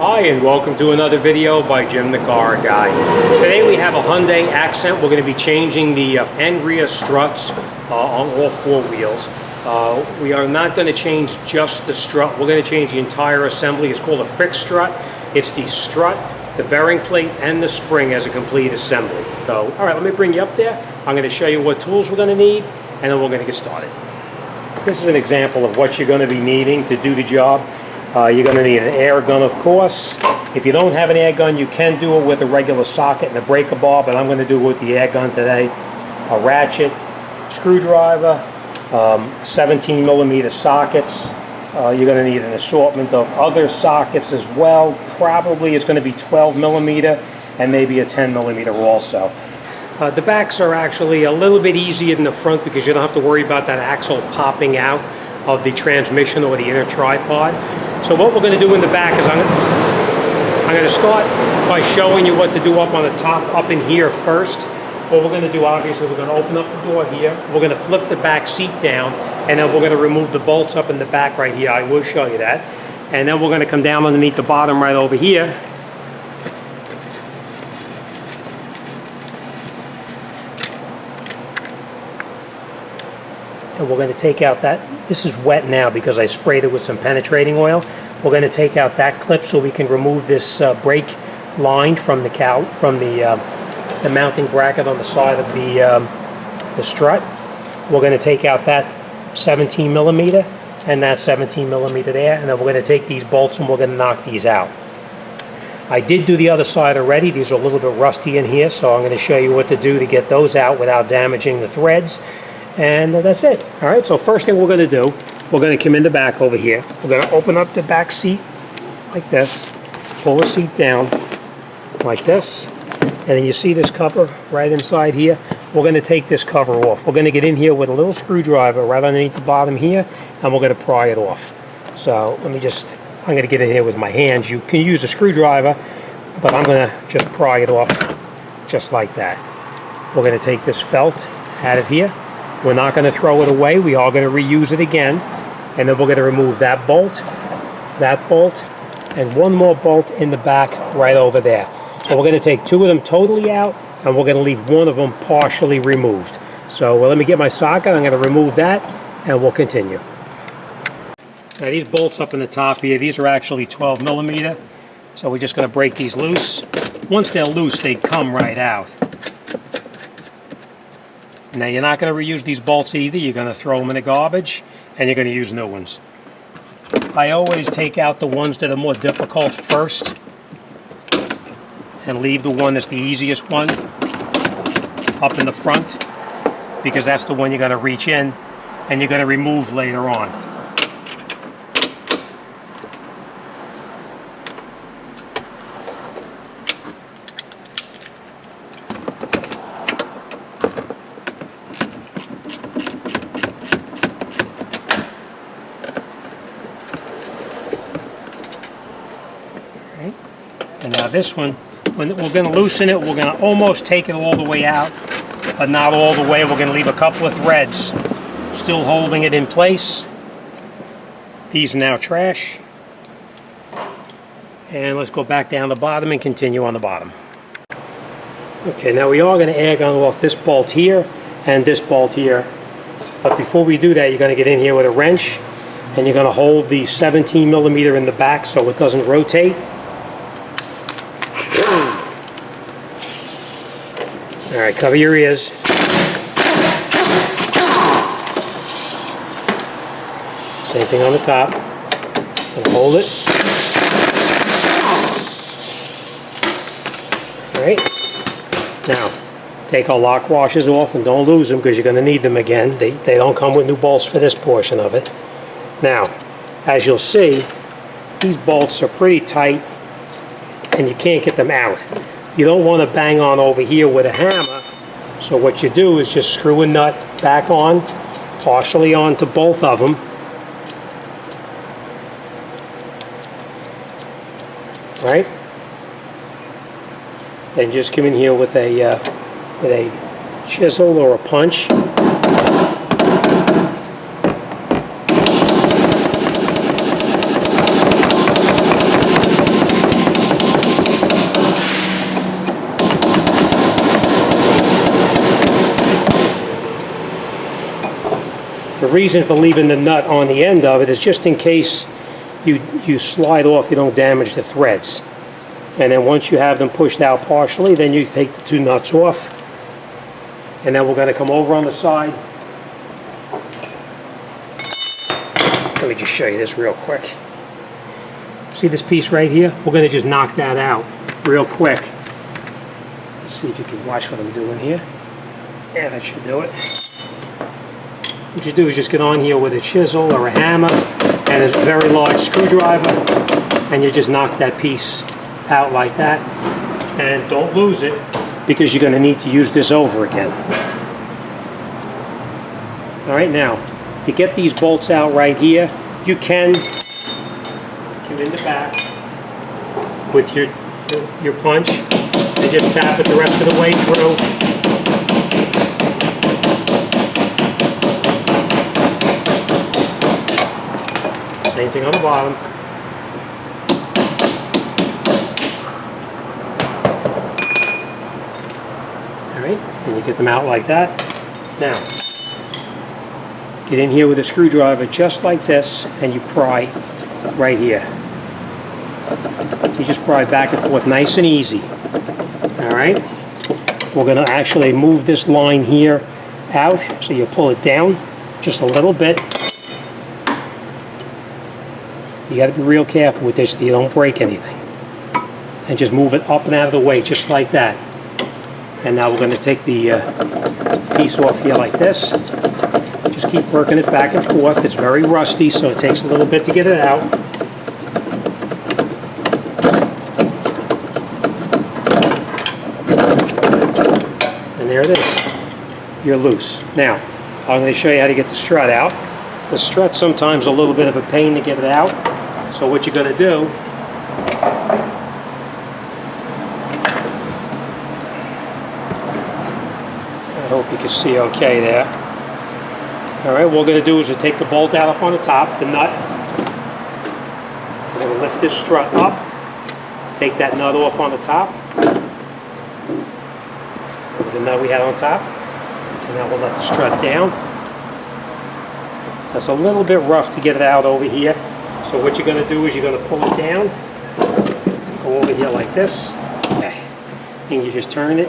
Hi and welcome to another video by Jim the Car Guy. Today we have a Hyundai Accent. We're going to be changing the and rear struts on all four wheels. We are not going to change just the strut. We're going to change the entire assembly. It's called a quick strut. It's the strut, the bearing plate, and the spring as a complete assembly. So, all right, let me bring you up there. I'm going to show you what tools we're going to need, and then we're going to get started. This is an example of what you're going to be needing to do the job. You're going to need an air gun, of course. If you don't have an air gun, you can do it with a regular socket and a breaker bar, but I'm going to do it with the air gun today. A ratchet, screwdriver, 17 millimeter sockets. You're going to need an assortment of other sockets as well. Probably it's going to be 12 millimeter and maybe a 10 millimeter also. The backs are actually a little bit easier than the front because you don't have to worry about that axle popping out of the transmission or the inner tripod. So what we're going to do in the back is I'm going to start by showing you what to do up on the top, up in here first. What we're going to do, obviously, we're going to open up the door here. We're going to flip the back seat down, and then we're going to remove the bolts up in the back right here. I will show you that. And then we're going to come down underneath the bottom right over here. And we're going to take out that, this is wet now because I sprayed it with some penetrating oil. We're going to take out that clip so we can remove this brake line from the mounting bracket on the side of the strut. We're going to take out that 17 millimeter and that 17 millimeter there, and then we're going to take these bolts and we're going to knock these out. I did do the other side already. These are a little bit rusty in here, so I'm going to show you what to do to get those out without damaging the threads. And that's it. All right, so first thing we're going to do, we're going to come in the back over here. We're going to open up the back seat like this, pull the seat down like this, and then you see this cover right inside here. We're going to take this cover off. We're going to get in here with a little screwdriver right underneath the bottom here, and we're going to pry it off. So let me just, I'm going to get in here with my hands. You can use a screwdriver, but I'm going to just pry it off just like that. We're going to take this felt out of here. We're not going to throw it away. We are going to reuse it again. And then we're going to remove that bolt, and one more bolt in the back right over there. So we're going to take two of them totally out, and we're going to leave one of them partially removed. So let me get my socket. I'm going to remove that, and we'll continue. Now these bolts up in the top here, these are actually 12 millimeter. So we're just going to break these loose. Once they're loose, they come right out. Now you're not going to reuse these bolts either. You're going to throw them in the garbage, and you're going to use new ones. I always take out the ones that are more difficult first and leave the one that's the easiest one up in the front, because that's the one you're going to reach in and you're going to remove later on. And now this one, when we're going to loosen it, we're going to almost take it all the way out, but not all the way. We're going to leave a couple of threads still holding it in place. These are now trash. And let's go back down the bottom and continue on the bottom. Okay, now we are going to air gun off this bolt here and this bolt here. But before we do that, you're going to get in here with a wrench, and you're going to hold the 17 millimeter in the back so it doesn't rotate. All right, cover your ears. Same thing on the top. And hold it. All right. Now, take our lock washers off and don't lose them because you're going to need them again. They don't come with new bolts for this portion of it. Now, as you'll see, these bolts are pretty tight and you can't get them out. You don't want to bang on over here with a hammer, so what you do is just screw a nut back on, partially onto both of them. Right? Then just come in here with a chisel or a punch. reason for leaving the nut on the end of it is just in case you slide off, you don't damage the threads. And then once you have them pushed out partially, then you take the two nuts off. And then we're going to come over on the side. Let me just show you this real quick. See this piece right here? We're going to just knock that out real quick. Let's see if you can watch what I'm doing here. Yeah, that should do it. What you do is just get on here with a chisel or a hammer and a very large screwdriver, and you just knock that piece out like that. And don't lose it, because you're going to need to use this over again. All right, now, to get these bolts out right here, you can come in the back with your punch and just tap it the rest of the way through. Same thing on the bottom. All right, and you get them out like that. Now, get in here with a screwdriver just like this, and you pry right here. You just pry back and forth, nice and easy. All right, we're going to actually move this line here out, so you pull it down just a little bit. You got to be real careful with this so you don't break anything. And just move it up and out of the way, just like that. And now we're going to take the piece off here like this. Just keep working it back and forth. It's very rusty, so it takes a little bit to get it out. And there it is. You're loose. Now, I'm going to show you how to get the strut out. The strut's sometimes a little bit of a pain to get it out. So what you're going to do, I hope you can see okay there. All right, what we're going to do is we'll take the bolt out up on the top, the nut. We're going to lift this strut up, take that nut off on the top, the nut we had on top, and now we'll let the strut down. That's a little bit rough to get it out over here. So what you're going to do is you're going to pull it down, go over here like this, okay, and you just turn it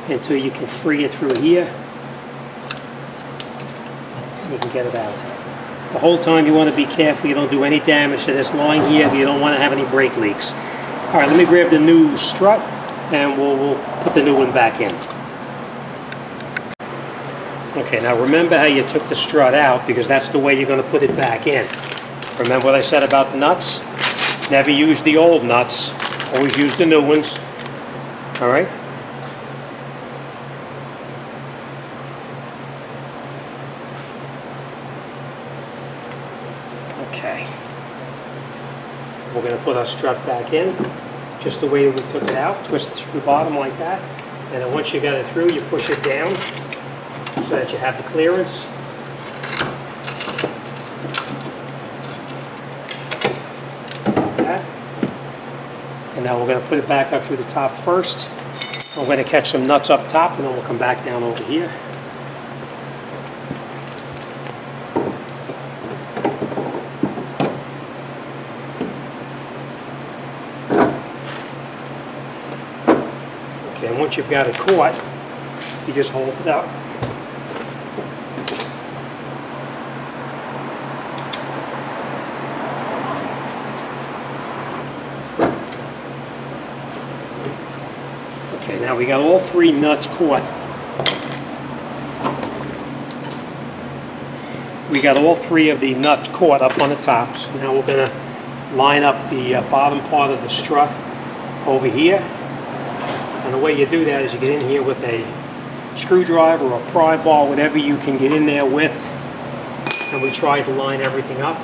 until you can free it through here, and you can get it out. The whole time you want to be careful you don't do any damage to this line here. You don't want to have any brake leaks. All right, let me grab the new strut, and we'll put the new one back in. Okay, now remember how you took the strut out, because that's the way you're going to put it back in. Remember what I said about the nuts? Never use the old nuts. Always use the new ones. All right? Okay. We're going to put our strut back in, just the way that we took it out. Twist it through the bottom like that. And then once you got it through, you push it down so that you have the clearance. And now we're going to put it back up through the top first. We're going to catch some nuts up top, and then we'll come back down over here. Okay, and once you've got it caught, you just hold it up. Okay, now we got all three nuts caught. We got all three of the nuts caught up on the top. So now we're going to line up the bottom part of the strut over here. And the way you do that is you get in here with a screwdriver or a pry bar, whatever you can get in there with. And we try to line everything up.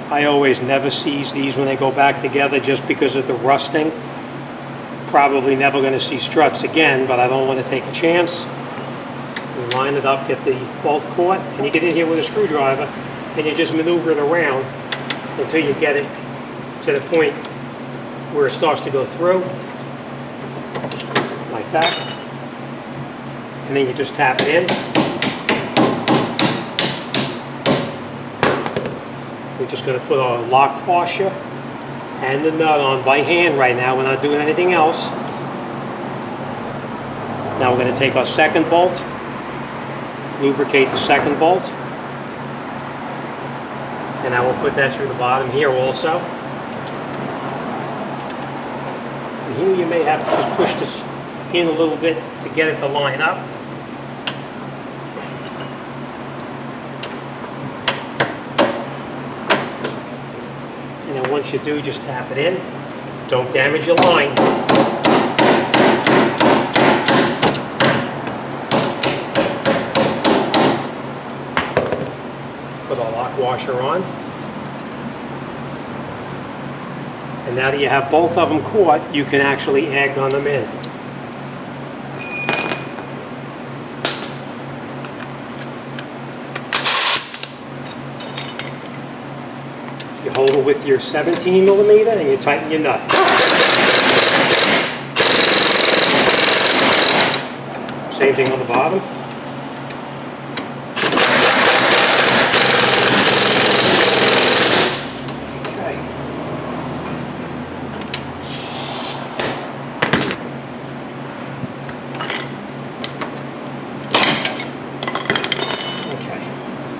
I always never seize these when they go back together just because of the rusting. Probably never going to see struts again, but I don't want to take a chance. We line it up, get the bolt caught, and you get in here with a screwdriver and you just maneuver it around until you get it to the point where it starts to go through. like that. And then you just tap it in. We're just going to put our lock washer and the nut on by hand right now. We're not doing anything else. Now we're going to take our second bolt, lubricate the second bolt, and I will put that through the bottom here also. And here you may have to just push this in a little bit to get it to line up. And then once you do, just tap it in. Don't damage your line. Put our lock washer on. And now that you have both of them caught, you can actually egg on them in. You hold it with your 17mm and you tighten your nut. Same thing on the bottom.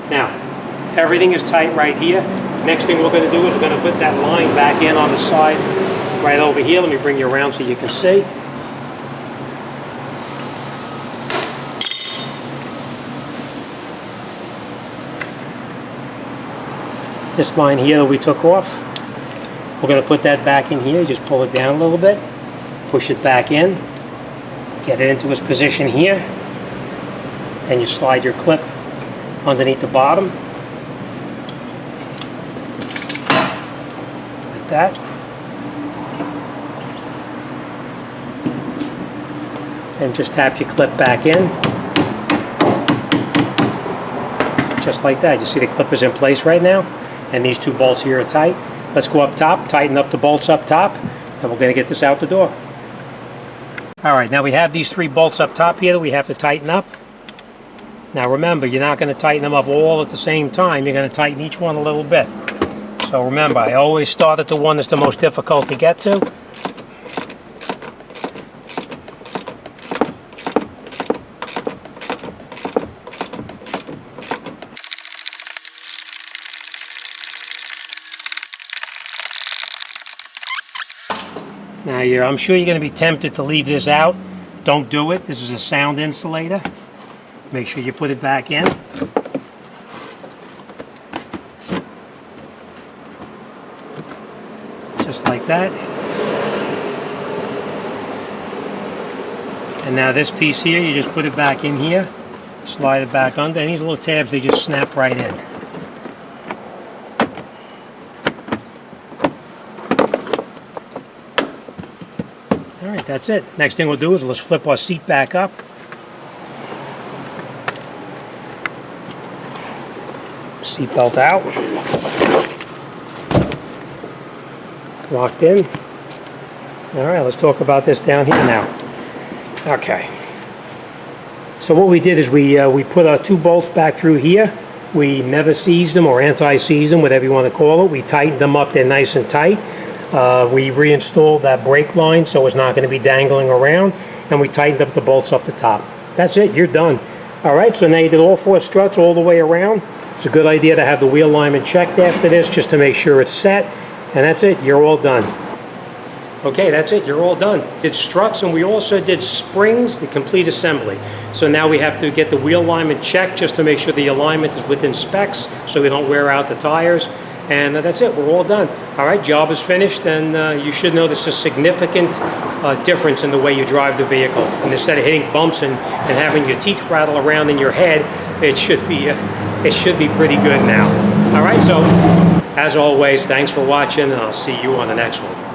Now, everything is tight right here. Next thing we're going to do is we're going to put that line back in on the side right over here. Let me bring you around so you can see. This line here that we took off, we're going to put that back in here. Just pull it down a little bit, push it back in, get it into its position here, and you slide your clip underneath the bottom, like that. And just tap your clip back in, just like that. You see the clip is in place right now, and these two bolts here are tight. Let's go up top, tighten up the bolts up top, and we're going to get this out the door. Alright, now we have these three bolts up top here that we have to tighten up. Now remember, you're not going to tighten them up all at the same time. You're going to tighten each one a little bit. So remember, I always start at the one that's the most difficult to get to. Now I'm sure you're going to be tempted to leave this out. Don't do it. This is a sound insulator. Make sure you put it back in. Just like that. And now this piece here, you just put it back in here, slide it back under, and these little tabs, they just snap right in. Alright, that's it. Next thing we'll do is let's flip our seat back up. Seatbelt out. Locked in. Alright, let's talk about this down here now. Okay. So what we did is we put our two bolts back through here. We never seized them or anti-seized them, whatever you want to call it. We tightened them up, they're nice and tight. We reinstalled that brake line so it's not going to be dangling around, and we tightened up the bolts up the top. That's it, you're done. Alright, so now you did all four struts all the way around. It's a good idea to have the wheel alignment checked after this just to make sure it's set, and that's it, you're all done. Okay, that's it, you're all done. It's struts, and we also did springs, the complete assembly. So now we have to get the wheel alignment checked just to make sure the alignment is within specs so we don't wear out the tires. And that's it, we're all done. All right, job is finished, and you should know this is a significant difference in the way you drive the vehicle. And instead of hitting bumps and having your teeth rattle around in your head, it should be pretty good now. All right, so as always, thanks for watching, and I'll see you on the next one.